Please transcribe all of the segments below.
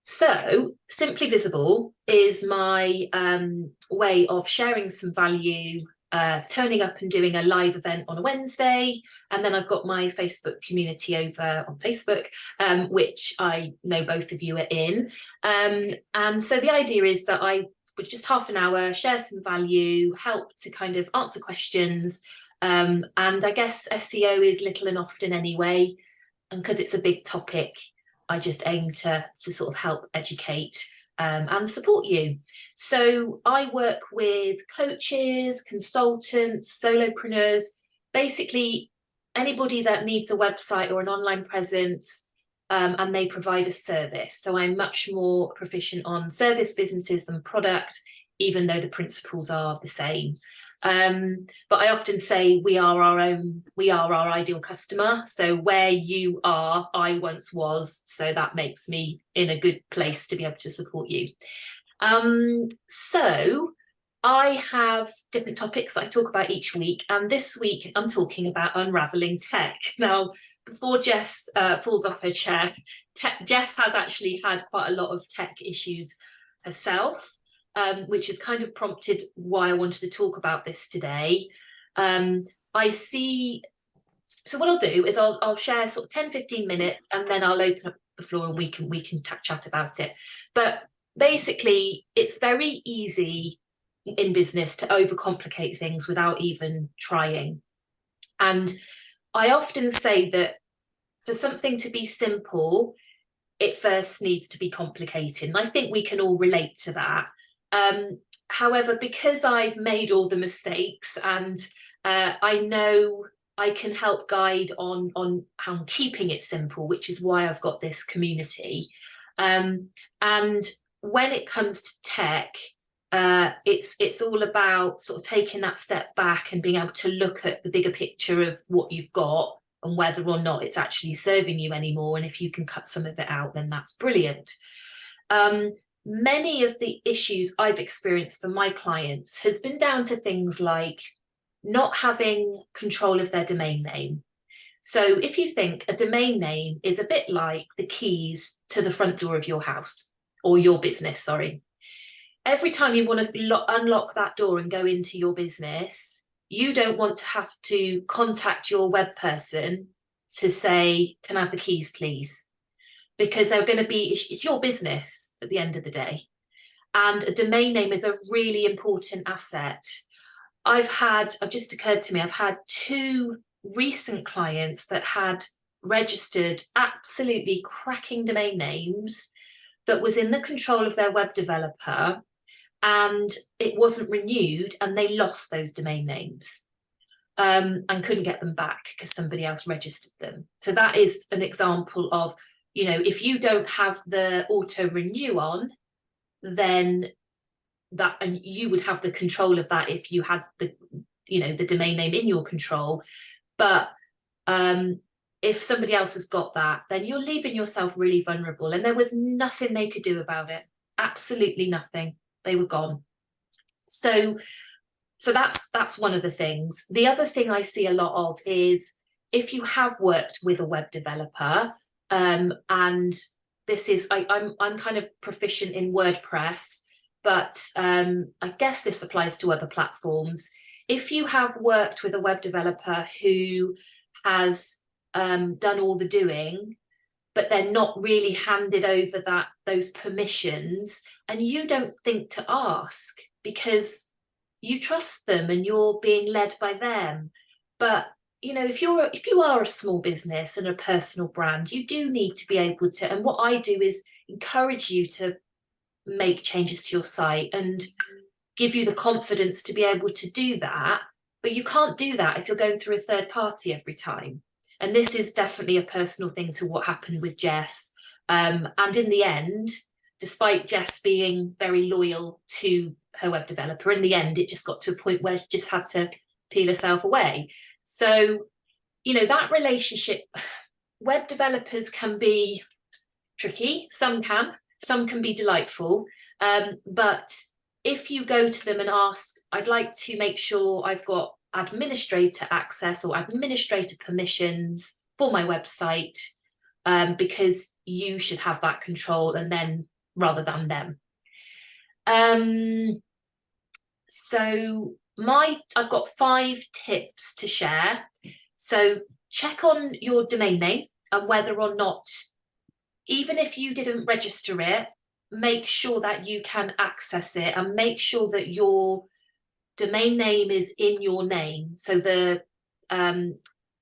So, Simply Visible is my way of sharing some value, turning up and doing a live event on a Wednesday. And then I've got my Facebook community over on Facebook, which I know both of you are in. And so the idea is that I would just half an hour share some value, help to kind of answer questions. And I guess SEO is little and often anyway. And because it's a big topic, I just aim to sort of help educate and support you. So I work with coaches, consultants, solopreneurs, basically anybody that needs a website or an online presence, and they provide a service. So I'm much more proficient on service businesses than product, even though the principles are the same. But I often say we are our ideal customer. So where you are, I once was. So that makes me in a good place to be able to support you. So I have different topics I talk about each week. And this week I'm talking about unraveling tech. Now, before Jess falls off her chair, Jess has actually had quite a lot of tech issues herself. Which has kind of prompted why I wanted to talk about this today. I see, so what I'll do is I'll share sort of 10-15 minutes and then I'll open up the floor and we can chat about it. But basically, it's very easy in business to overcomplicate things without even trying. And I often say that for something to be simple, it first needs to be complicated. And I think we can all relate to that. However, because I've made all the mistakes and I know I can help guide on how I'm keeping it simple, which is why I've got this community. And when it comes to tech, it's all about sort of taking that step back and being able to look at the bigger picture of what you've got and whether or not it's actually serving you anymore. And if you can cut some of it out, then that's brilliant. Many of the issues I've experienced for my clients has been down to things like not having control of their domain name. So if you think a domain name is a bit like the keys to the front door of your house or your business, sorry. Every time you want to unlock that door and go into your business, you don't want to have to contact your web person to say, can I have the keys, please? Because they're going to be, it's your business at the end of the day. And a domain name is a really important asset. I've just occurred to me, I've had 2 recent clients that had registered absolutely cracking domain names that was in the control of their web developer, and it wasn't renewed and they lost those domain names. And couldn't get them back because somebody else registered them. So that is an example of, you know, if you don't have the auto renew on, then that, and you would have the control of that if you had the, you know, the domain name in your control. But if somebody else has got that, then you're leaving yourself really vulnerable. And there was nothing they could do about it. Absolutely nothing. They were gone. So that's one of the things. The other thing I see a lot of is if you have worked with a web developer, and this is, I'm kind of proficient in WordPress, but I guess this applies to other platforms. If you have worked with a web developer who has done all the doing, but they're not really handed over those permissions, and you don't think to ask because you trust them and you're being led by them. But you know, if you are a small business and a personal brand, you do need to be able to, and what I do is encourage you to make changes to your site and give you the confidence to be able to do that. But you can't do that if you're going through a third party every time. And this is definitely a personal thing to what happened with Jess. And in the end, despite Jess being very loyal to her web developer, in the end, it just got to a point where she just had to peel herself away. So, you know, that relationship, web developers can be tricky. Some can be delightful. But if you go to them and ask, I'd like to make sure I've got administrator access or administrator permissions for my website, because you should have that control, and then rather than them. So I've got 5 tips to share. So check on your domain name and whether or not, even if you didn't register it, make sure that you can access it, and make sure that your domain name is in your name. So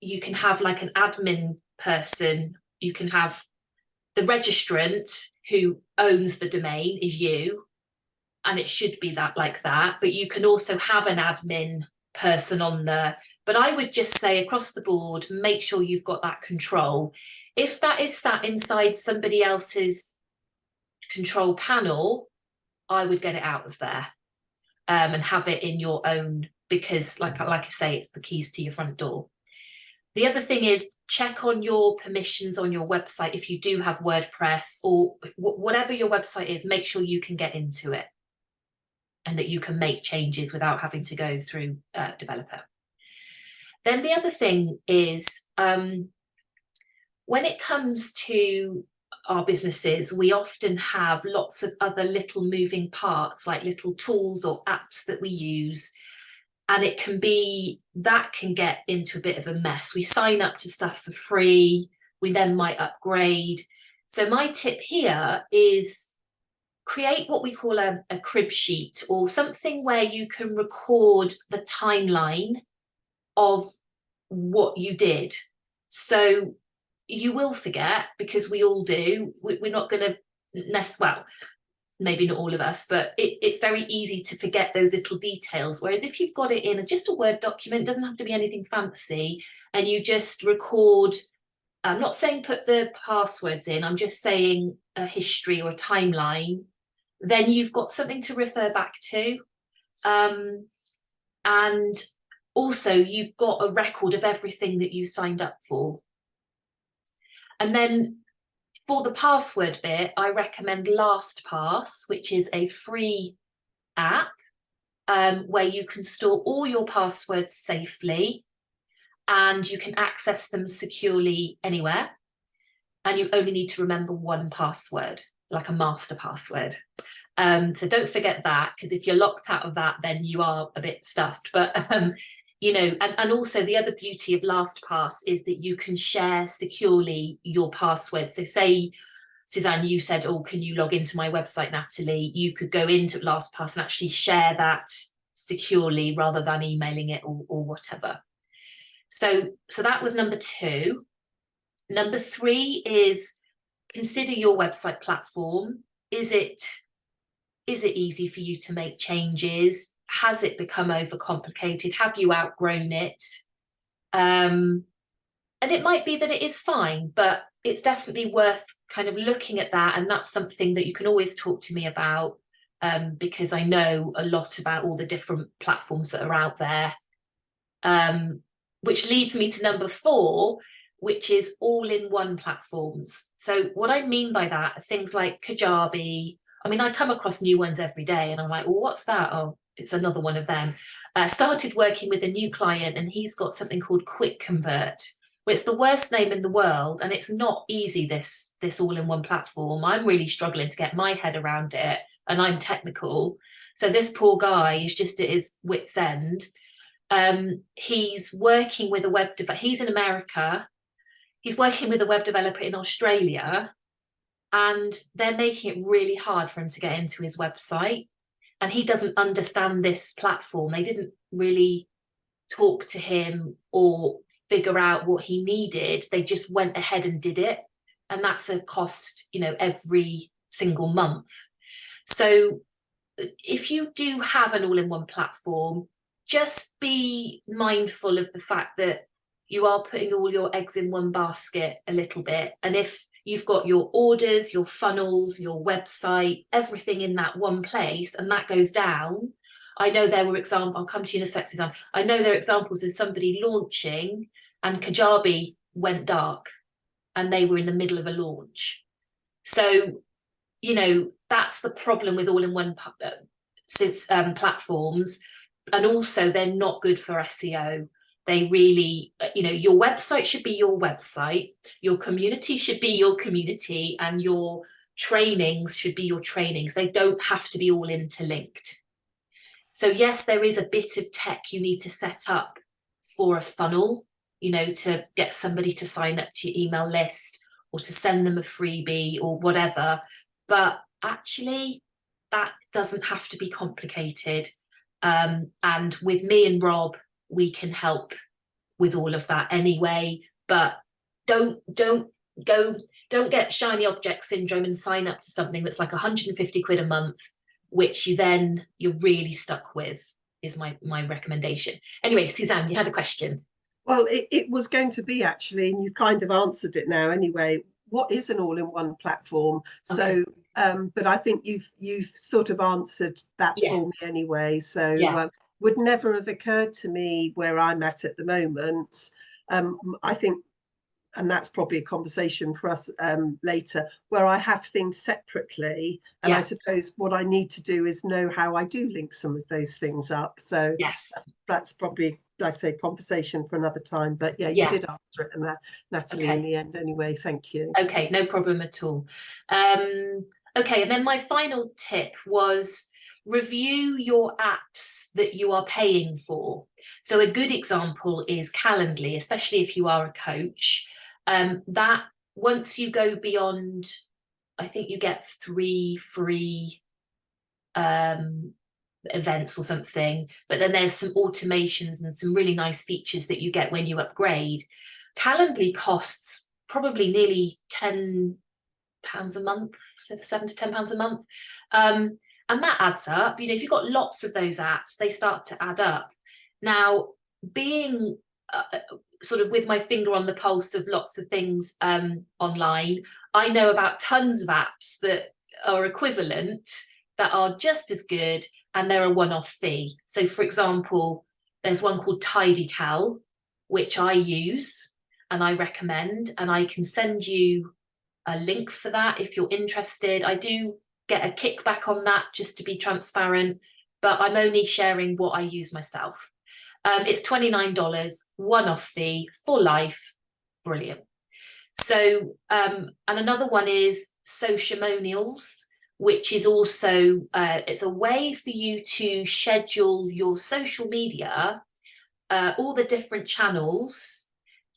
you can have like an admin person, you can have the registrant who owns the domain is you, and it should be that like that, but you can also have an admin person on there. But I would just say across the board, make sure you've got that control. If that is sat inside somebody else's control panel, I would get it out of there, and have it in your own, because like I say, it's the keys to your front door. The other thing is, check on your permissions on your website. If you do have WordPress or whatever your website is, make sure you can get into it and that you can make changes without having to go through a developer. Then the other thing is, when it comes to our businesses, we often have lots of other little moving parts, like little tools or apps that we use. And it can get into a bit of a mess. We sign up to stuff for free, we then might upgrade. So my tip here is create what we call a crib sheet, or something where you can record the timeline of what you did. So you will forget, because we all do. We're not going to well, maybe not all of us, but it's very easy to forget those little details. Whereas if you've got it in just a Word document, doesn't have to be anything fancy, and you just record, I'm not saying put the passwords in, I'm just saying a history or a timeline, then you've got something to refer back to. And also you've got a record of everything that you signed up for. And then for the password bit, I recommend LastPass, which is a free app where you can store all your passwords safely, and you can access them securely anywhere. And you only need to remember one password, like a master password. So don't forget that, because if you're locked out of that, then you are a bit stuffed. But you know, and also the other beauty of LastPass is that you can share securely your password. So say, Suzanne, you said, oh, can you log into my website, Natalie? You could go into LastPass and actually share that securely rather than emailing it or whatever. So that was number 2. Number 3 is consider your website platform. Is it easy for you to make changes? Has it become overcomplicated? Have you outgrown it? And it might be that it is fine, but it's definitely worth kind of looking at that. And that's something that you can always talk to me about, because I know a lot about all the different platforms that are out there. Which leads me to number 4, which is all-in-one platforms. So what I mean by that are things like Kajabi. I mean, I come across new ones every day and I'm like, well, what's that? Oh, it's another one of them. Started working with a new client, and he's got something called Quick Convert. Well, it's the worst name in the world, and it's not easy, this all-in-one platform. I'm really struggling to get my head around it, and I'm technical. So this poor guy is just at his wit's end. He's working with a web developer. He's in America. He's working with a web developer in Australia, and they're making it really hard for him to get into his website. And he doesn't understand this platform. They didn't really talk to him or figure out what he needed. They just went ahead and did it. And that's a cost, you know, every single month. So if you do have an all-in-one platform, just be mindful of the fact that you are putting all your eggs in one basket a little bit. And if you've got your orders, your funnels, your website, everything in that one place, and that goes down. I know there were examples, I'll come to you in a sec, Suzanne. I know there are examples of somebody launching and Kajabi went dark and they were in the middle of a launch. So, you know, that's the problem with all-in-one platforms. And also they're not good for SEO. They really, you know, your website should be your website, your community should be your community, and your trainings should be your trainings. They don't have to be all interlinked. So yes, there is a bit of tech you need to set up for a funnel, you know, to get somebody to sign up to your email list or to send them a freebie or whatever. But actually, that doesn't have to be complicated. And with me and Rob, we can help with all of that anyway. But don't get shiny object syndrome and sign up to something that's like 150 quid a month, which you're really stuck with, is my recommendation. Anyway, Suzanne, you had a question. Well, it was going to be actually, and you've kind of answered it now anyway. What is an all-in-one platform? Okay. So, but I think you've sort of answered that for me anyway. So would never have occurred to me where I'm at the moment. I think, and that's probably a conversation for us later, where I have things separately. And I suppose what I need to do is know how I do link some of those things up. So that's probably, like I say, conversation for another time. But yeah, you did answer it, and that, Natalie, in the end anyway. Thank you. Okay, no problem at all. Okay, and then my final tip was review your apps that you are paying for. So a good example is Calendly, especially if you are a coach. That once you go beyond, I think you get 3 free events or something, but then there's some automations and some really nice features that you get when you upgrade. Calendly costs probably nearly £10 a month, £7 to £10 a month. And that adds up. You know, if you've got lots of those apps, they start to add up. Now, being sort of with my finger on the pulse of lots of things online, I know about tons of apps that are equivalent, that are just as good, and they're a one-off fee. So for example, there's one called TidyCal, which I use and I recommend, and I can send you a link for that if you're interested. I do get a kickback on that, just to be transparent, but I'm only sharing what I use myself. It's $29, one-off fee for life. Brilliant. So, and another one is Sociamonials, which is also, it's a way for you to schedule your social media, all the different channels,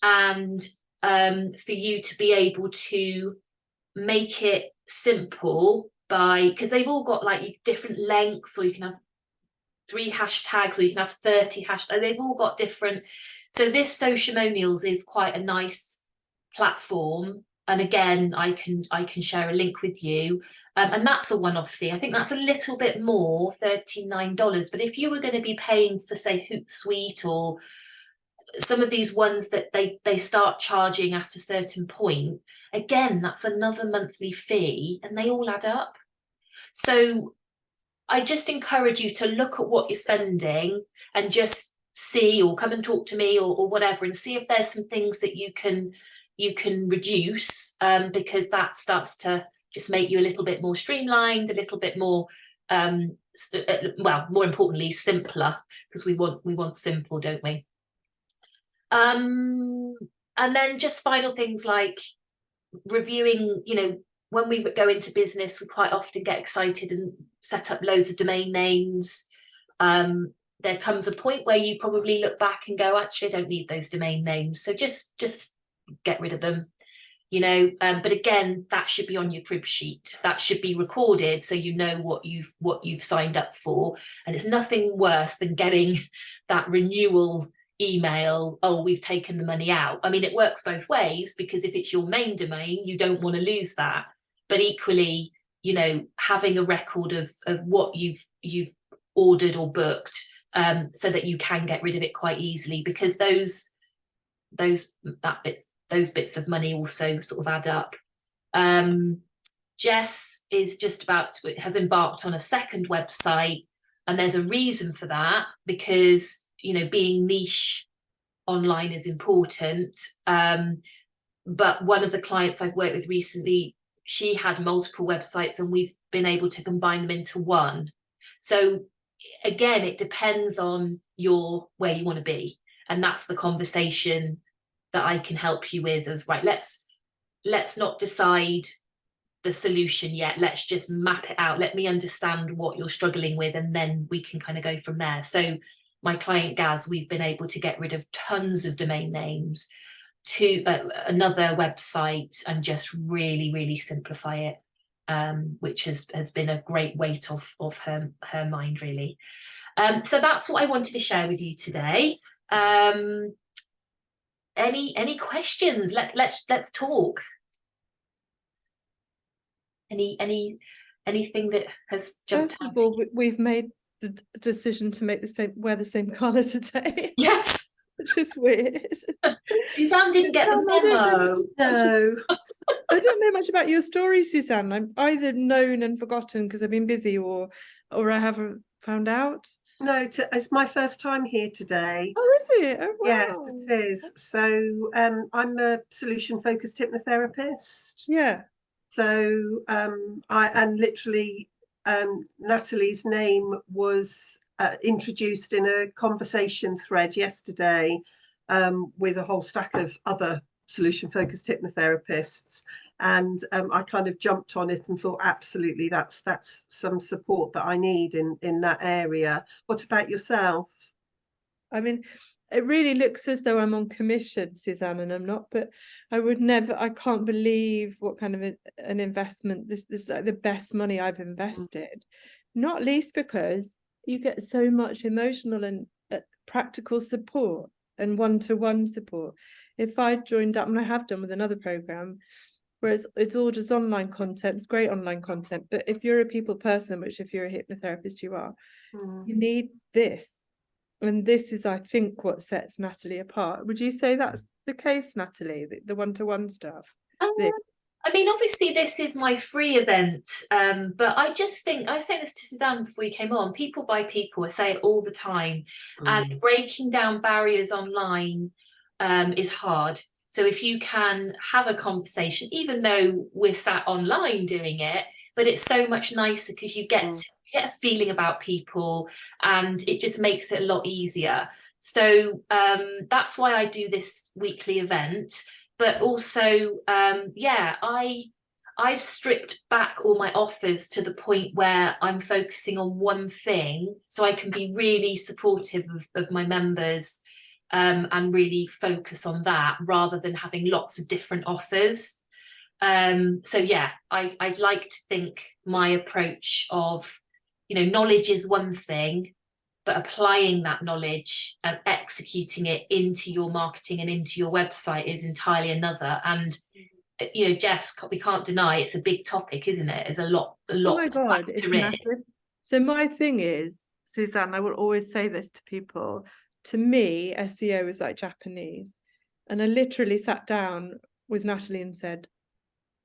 and for you to be able to make it simple because they've all got like different lengths, or you can have 3 hashtags, or you can have 30 hashtags. They've all got different. So this Sociamonials is quite a nice platform. And again, I can share a link with you. And that's a one-off fee. I think that's a little bit more, $39. But if you were going to be paying for, say, Hootsuite or some of these ones that they start charging at a certain point, again, that's another monthly fee, and they all add up. So I just encourage you to look at what you're spending and just see, or come and talk to me or whatever, and see if there's some things that you can reduce, because that starts to just make you a little bit more streamlined, a little bit more, well, more importantly, simpler, because we want simple, don't we? And then just final things like reviewing, you know, when we go into business, we quite often get excited and set up loads of domain names. There comes a point where you probably look back and go, actually, I don't need those domain names. So just get rid of them, you know. But again, that should be on your crib sheet. That should be recorded, so you know what you've signed up for. And it's nothing worse than getting that renewal email, oh, we've taken the money out. I mean, it works both ways, because if it's your main domain, you don't want to lose that. But equally, you know, having a record of what you've ordered or booked, so that you can get rid of it quite easily, because those bits of money also sort of add up. Jess is has embarked on a second website, and there's a reason for that, because, you know, being niche online is important. But one of the clients I've worked with recently, she had multiple websites, and we've been able to combine them into one. So again, it depends on where you want to be, and that's the conversation that I can help you with, of right, let's not decide the solution yet. Let's just map it out. Let me understand what you're struggling with, and then we can kind of go from there. So my client Gaz, we've been able to get rid of tons of domain names to another website and just really simplify it, which has been a great weight off her mind, really. So that's what I wanted to share with you today. Any questions? Let's talk. Anything that has jumped out? First of all, we've made the decision to wear the same colour today. Yes. Which is weird. Suzanne didn't get the memo. No. I don't know much about your story, Suzanne. I'm either known and forgotten because I've been busy, or I haven't found out. No, it's my first time here today. Oh, is it? Oh, wow. Yes, it is. So I'm a solution-focused hypnotherapist. Yeah. So and literally Natalie's name was introduced in a conversation thread yesterday with a whole stack of other solution-focused hypnotherapists, and I kind of jumped on it and thought, absolutely, that's some support that I need in that area. What about yourself? I mean, it really looks as though I'm on commission, Suzanne, and I'm not, but I would never, I can't believe what kind of an investment, this is like the best money I've invested, not least because you get so much emotional and practical support and one-to-one support. If I joined up, and I have done with another program, whereas it's all just online content, it's great online content, but if you're a people person, which if you're a hypnotherapist you are, you need this. And this is, I think, what sets Natalie apart. Would you say that's the case, Natalie, the one-to-one stuff? I mean, obviously this is my free event, but I just think, I was saying this to Suzanne before you came on, people by people, I say it all the time, and breaking down barriers online is hard. So if you can have a conversation, even though we're sat online doing it, but it's so much nicer because you get a feeling about people, and it just makes it a lot easier. So that's why I do this weekly event. But also, yeah, I've stripped back all my offers to the point where I'm focusing on one thing, so I can be really supportive of my members and really focus on that rather than having lots of different offers. So yeah, I'd like to think my approach of, you know, knowledge is one thing, but applying that knowledge and executing it into your marketing and into your website is entirely another. And you know, Jess, we can't deny it's a big topic, isn't it? There's a lot oh my God, it's massive. So my thing is, Suzanne, I will always say this to people, to me SEO is like Japanese, and I literally sat down with Natalie and said,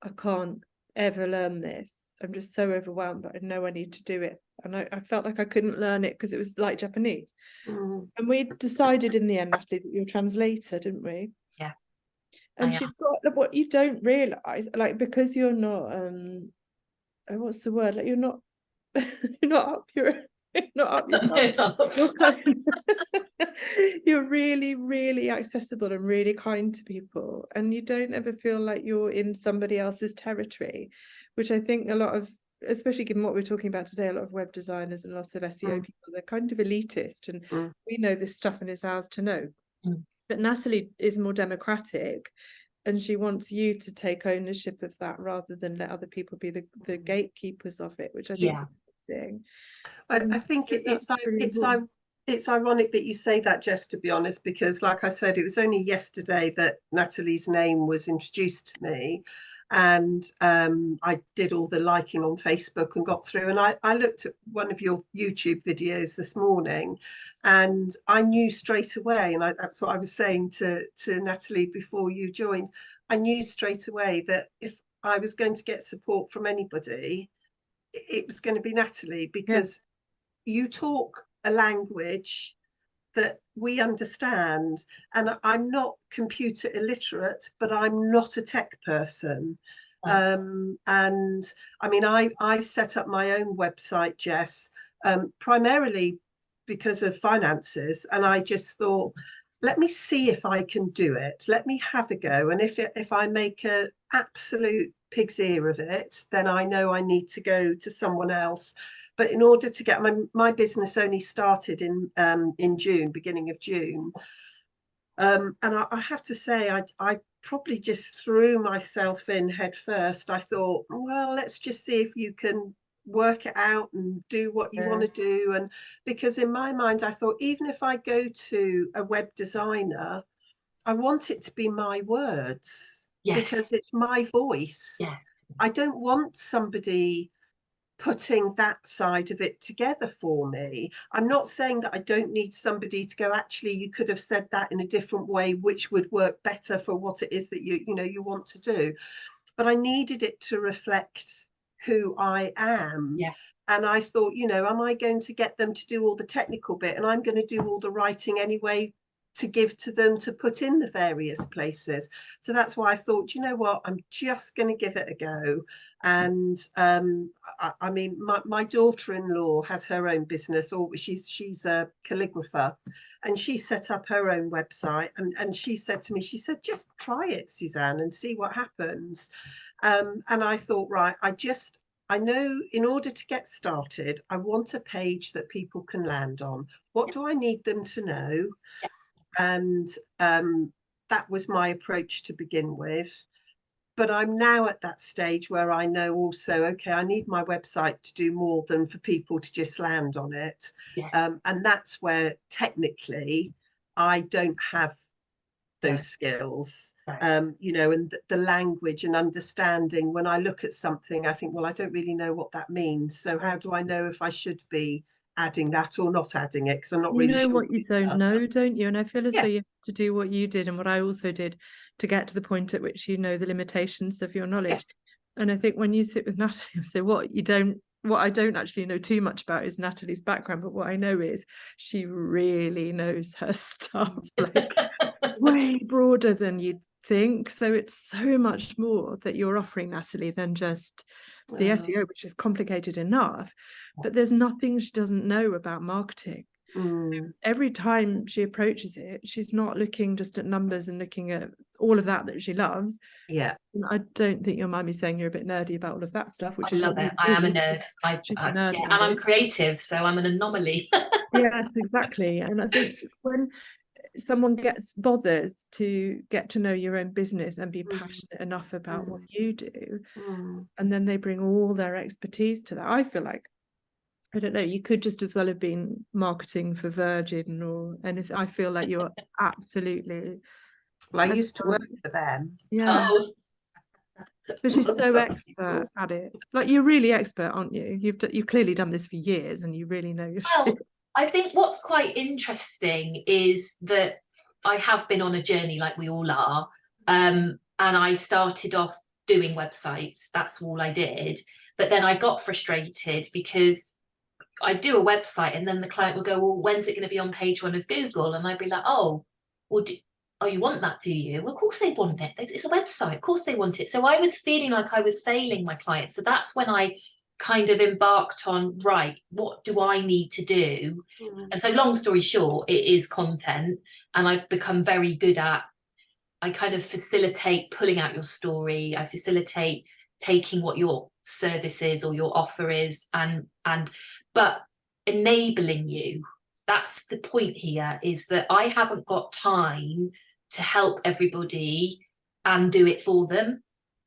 I can't ever learn this, I'm just so overwhelmed, but I know I need to do it. And I felt like I couldn't learn it because it was like Japanese. And we decided in the end, Natalie, that you're a translator, didn't we? Yeah. And she's got what you don't realize, like, because you're not what's the word, like you're not you're not up yourself. You're really, really accessible and really kind to people, and you don't ever feel like you're in somebody else's territory, which I think a lot of, especially given what we're talking about today, a lot of web designers and a lot of SEO people, they're kind of elitist, and we know this stuff and it's ours to know. But Natalie is more democratic, and she wants you to take ownership of that rather than let other people be the gatekeepers of it, which I think is amazing. I think it's ironic that you say that, Jess, to be honest, because like I said, it was only yesterday that Natalie's name was introduced to me, and I did all the liking on Facebook and got through, and I looked at one of your YouTube videos this morning, and I knew straight away, and that's what I was saying to Natalie before you joined, I knew straight away that if I was going to get support from anybody, it was going to be Natalie, because you talk a language that we understand, and I'm not computer illiterate, but I'm not a tech person. And I mean, I set up my own website, Jess, primarily because of finances, and I just thought, let me see if I can do it, let me have a go, and if I make an absolute pig's ear of it, then I know I need to go to someone else. But in order to get my business only started in June, beginning of June. And I have to say, I probably just threw myself in head first. I thought, well, let's just see if you can work it out and do what you want to do. And because in my mind, I thought, even if I go to a web designer, I want it to be my words, because it's my voice. I don't want somebody putting that side of it together for me. I'm not saying that I don't need somebody to go, actually, you could have said that in a different way, which would work better for what it is that you want to do. But I needed it to reflect who I am. And I thought, am I going to get them to do all the technical bit, and I'm going to do all the writing anyway to give to them to put in the various places? So that's why I thought, you know what, I'm just going to give it a go. And I mean, my daughter-in-law has her own business, or she's a calligrapher, and she set up her own website, and she said to me, she said, just try it, Suzanne, and see what happens. And I thought, right, I know in order to get started, I want a page that people can land on. What do I need them to know? And that was my approach to begin with. But I'm now at that stage where I know also, okay, I need my website to do more than for people to just land on it. And that's where technically I don't have those skills, and the language and understanding. When I look at something, I think, well, I don't really know what that means. So how do I know if I should be adding that or not adding it? Because I'm not really sure what you don't know, don't you? And I feel as though you have to do what you did and what I also did to get to the point at which you know the limitations of your knowledge. And I think when you sit with Natalie, so what I don't actually know too much about is Natalie's background, but what I know is she really knows her stuff, like way broader than you'd think. So it's so much more that you're offering, Natalie, than just the SEO, which is complicated enough, but there's nothing she doesn't know about marketing. Every time she approaches it, she's not looking just at numbers and looking at all of that she loves. And I don't think you'll mind me saying you're a bit nerdy about all of that stuff, which I is love it. I am a nerd. And I'm creative, so I'm an anomaly. Yes, exactly. And I think when someone bothers to get to know your own business and be passionate enough about what you do, and then they bring all their expertise to that, I feel like, I don't know, you could just as well have been marketing for Virgin or anything. I feel like you're absolutely. Well, I used to work for them. But she's so expert at it. Like, you're really expert, aren't you? You've clearly done this for years, and you really know your shit. I think what's quite interesting is that I have been on a journey, like we all are, and I started off doing websites. That's all I did. But then I got frustrated because I'd do a website and then the client would go, well, when's it going to be on page 1 of Google? And I'd be like, oh, well, you want that, do you? Well, of course they want it. It's a website. Of course they want it. So I was feeling like I was failing my clients. So that's when I kind of embarked on, right, what do I need to do? And so long story short, it is content. And I've become very good at, I kind of facilitate pulling out your story. I facilitate taking what your service is or your offer is but enabling you. That's the point here, is that I haven't got time to help everybody and do it for them.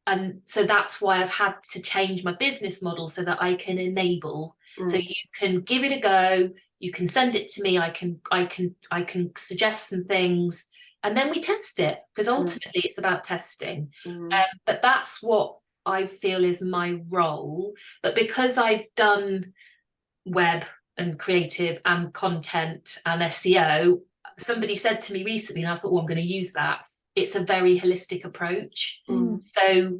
And so that's why I've had to change my business model so that I can enable. So you can give it a go, you can send it to me, I can suggest some things, and then we test it, because ultimately it's about testing. But that's what I feel is my role. But because I've done web and creative and content and SEO, somebody said to me recently, and I thought, oh, I'm going to use that. It's a very holistic approach. So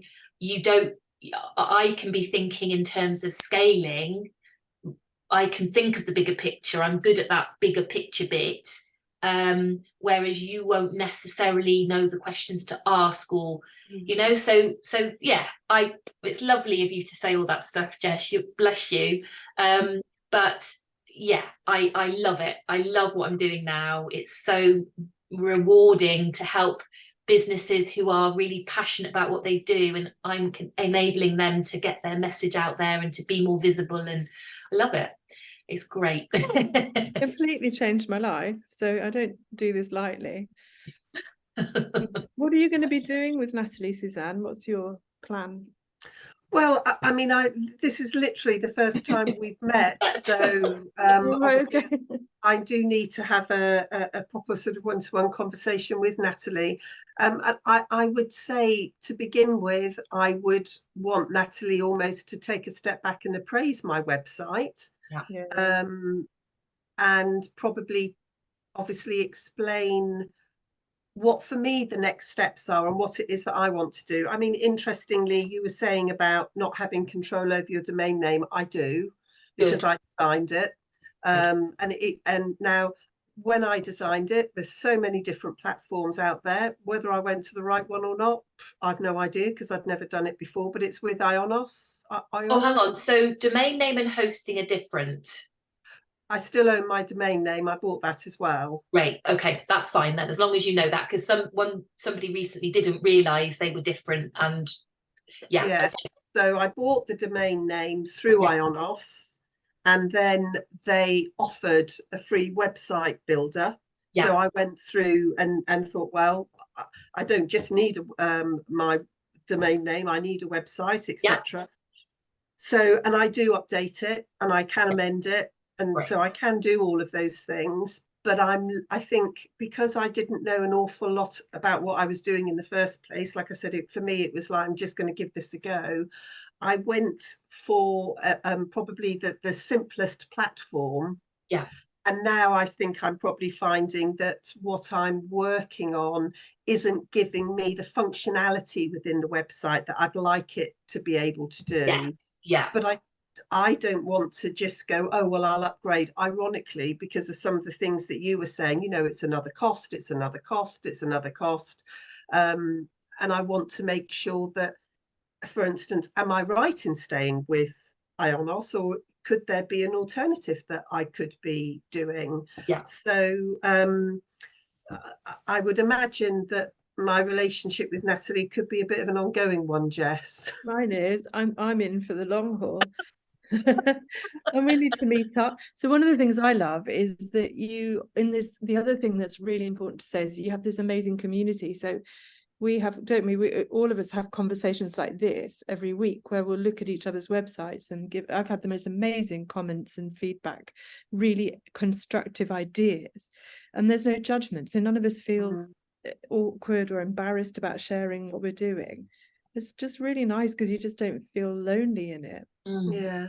I can be thinking in terms of scaling. I can think of the bigger picture. I'm good at that bigger picture bit. Whereas you won't necessarily know the questions to ask, or so yeah, it's lovely of you to say all that stuff, Jess. Bless you. But yeah, I love it. I love what I'm doing now. It's so rewarding to help businesses who are really passionate about what they do, and I'm enabling them to get their message out there and to be more visible, and I love it. It's great. Completely changed my life, so I don't do this lightly. What are you going to be doing with Natalie, Suzanne? What's your plan? Well, I mean, this is literally the first time we've met, so Okay. I do need to have a proper sort of one-to-one conversation with Natalie. I would say, to begin with, I would want Natalie almost to take a step back and appraise my website. Yeah. And probably, obviously, explain what for me the next steps are and what it is that I want to do. I mean, interestingly, you were saying about not having control over your domain name. I do, because I designed it. And now when I designed it, there's so many different platforms out there. Whether I went to the right one or not, I've no idea, because I'd never done it before, but it's with Ionos. Oh, hang on. So domain name and hosting are different. I still own my domain name. I bought that as well. Right. Okay, that's fine then, as long as you know that, because somebody recently didn't realise they were different, and yeah. Yes. Okay. So I bought the domain name through Ionos, and then they offered a free website builder. Yeah. So I went through and thought, well, I don't just need my domain name, I need a website, etc. Yeah. So, and I do update it, and I can amend it. And so I can do all of those things, but I think because I didn't know an awful lot about what I was doing in the first place, like I said, for me, it was like, I'm just going to give this a go. I went for probably the simplest platform. Yeah. And now I think I'm probably finding that what I'm working on isn't giving me the functionality within the website that I'd like it to be able to do. Yeah. Yeah. But I don't want to just go, oh, well, I'll upgrade, ironically, because of some of the things that you were saying, it's another cost, it's another cost, it's another cost. And I want to make sure that, for instance, am I right in staying with Ionos, or could there be an alternative that I could be doing? Yeah. So I would imagine that my relationship with Natalie could be a bit of an ongoing one, Jess. Mine is. I'm in for the long haul. And we need to meet up. So one of the things I love is that the other thing that's really important to say is you have this amazing community. So we have, don't we, all of us have conversations like this every week where we'll look at each other's websites and I've had the most amazing comments and feedback, really constructive ideas, and there's no judgment. So none of us feel awkward or embarrassed about sharing what we're doing. It's just really nice because you just don't feel lonely in it. Yeah.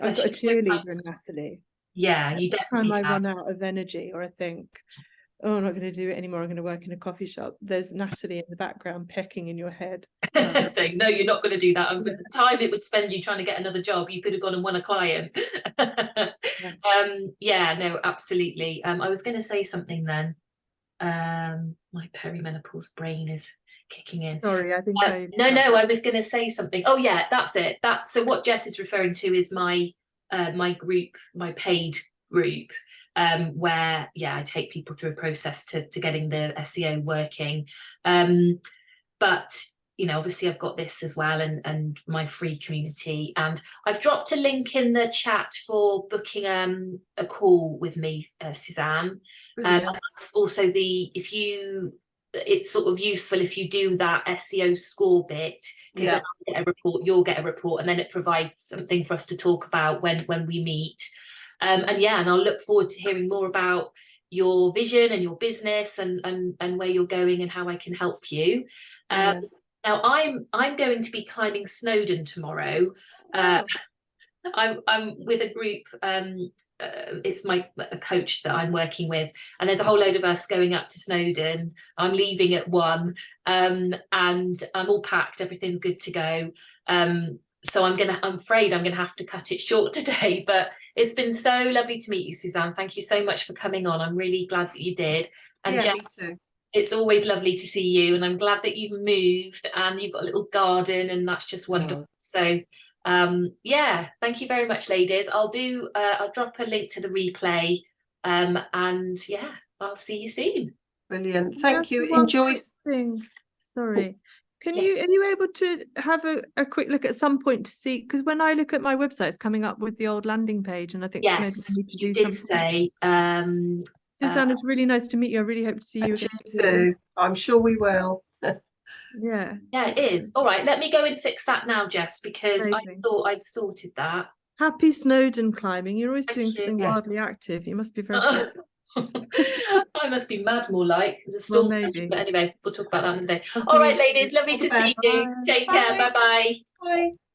I've got a cheerleader in Natalie. Yeah, you definitely Every time I run out of energy, or I think, oh, I'm not going to do it anymore, I'm going to work in a coffee shop, there's Natalie in the background pecking in your head. Saying, no, you're not going to do that. And the time it would spend you trying to get another job, you could have gone and won a client. Yeah, no, absolutely. I was going to say something then. My perimenopause brain is kicking in. Sorry, I think no, I was going to say something. Oh yeah, that's it. So what Jess is referring to is my group, my paid group, where I take people through a process to getting the SEO working. But obviously I've got this as well, and my free community, and I've dropped a link in the chat for booking a call with me, Suzanne. That's also it's sort of useful if you do that SEO score bit, because then I'll get a report, you'll get a report, and then it provides something for us to talk about when we meet. And I'll look forward to hearing more about your vision and your business and where you're going and how I can help you. Now I'm going to be climbing Snowdon tomorrow. I'm with a group, it's a coach that I'm working with, and there's a whole load of us going up to Snowdon. I'm leaving at 1, and I'm all packed, everything's good to go. So I'm afraid I'm gonna have to cut it short today, but it's been so lovely to meet you, Suzanne. Thank you so much for coming on. I'm really glad that you did. And Jess, it's always lovely to see you, and I'm glad that you've moved and you've got a little garden, and that's just wonderful. So thank you very much, ladies. I'll drop a link to the replay, and I'll see you soon. Brilliant. Thank you. One Enjoy. quick thing. Sorry. Are Yeah. you able to have a quick look at some point to see, because when I look at my website, it's coming up with the old landing page, and I think maybe I Yes, need to you do did something. say. Suzanne, it's really nice to meet you. I really hope to see you And again. you too. I'm sure we will. Yeah. Yeah, it is. All right, let me go and fix that now, Jess, because I Amazing. thought I'd sorted that. Happy Snowdon climbing. You're always Thank doing you. something Yes. wildly active. You must be very fit. I must be mad more like. There's a Well, storm coming, maybe. but anyway, we'll talk about that another day. I'll All see right, you. ladies, lovely All to the see best. you. Bye. Take care. Bye. Bye-bye. Bye.